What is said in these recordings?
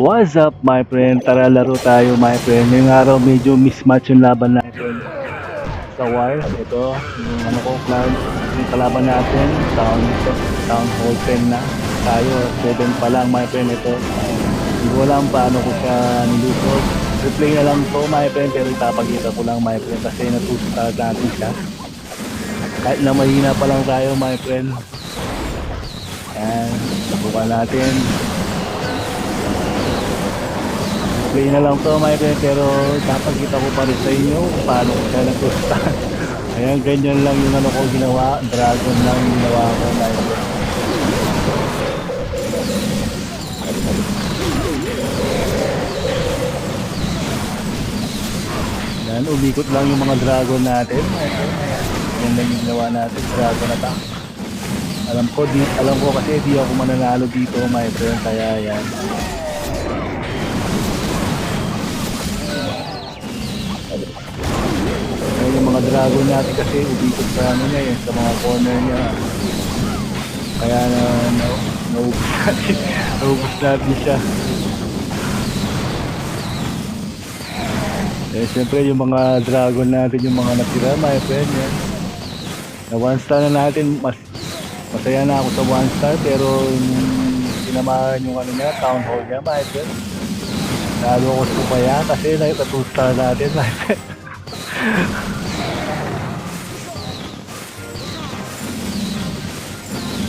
What's up my friend? Tara laro tayo my friend. Ngayong araw medyo mismatch yung laban natin sa wire. Ito, yung ano ko, cloud. Yung kalaban natin, town hall 10 na. Tayo, 7 pa lang my friend. Ito, hindi ko alam paano ko siya nilusog. Replay na lang to my friend, pero ipapakita ko lang my friend kasi natutunan natin siya. Kahit na mahina pa lang tayo my friend. Ayan, subukan natin. Play na lang to my friend, pero napakita ko pa rin sa inyo kung paano ko siya natusta. Ayan, ganyan lang yung ano ko ginawa. Dragon lang yung ginawa ko my friend. Ayan, umikot lang yung mga dragon natin my friend. Ayan, yan lang yung ginawa natin, dragon attack. Alam ko kasi di ako mananalo dito my friend, kaya yan. Yung mga dragon natin kasi ubikot sa ano niya yun, sa mga corner niya. Kaya naubos natin siya. Eh syempre yung mga dragon natin, yung mga natira my friend yan. Na 1 star na natin, masaya na ako sa 1 star, pero sinamahan yung ano niya, town hall niya my friend. Lalo ko sumaya kasi na 2 star natin my friend.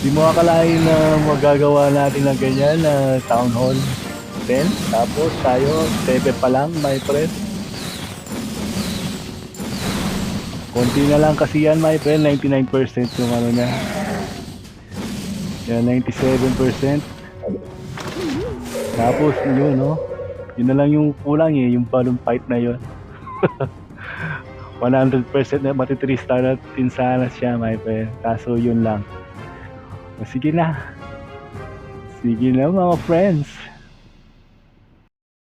Di mo akalain na magagawa natin ng ganyan na town hall 10, tapos tayo 7 pa lang my friend. Konti na lang kasi yan my friend, 99% yung ano niya. Yan, 97%. Tapos yun no, yun na lang yung kulang eh, yung balloon fight na yun. 100% na mati 3 star natin sana siya my friend, kaso yun lang. Sige na mga friends.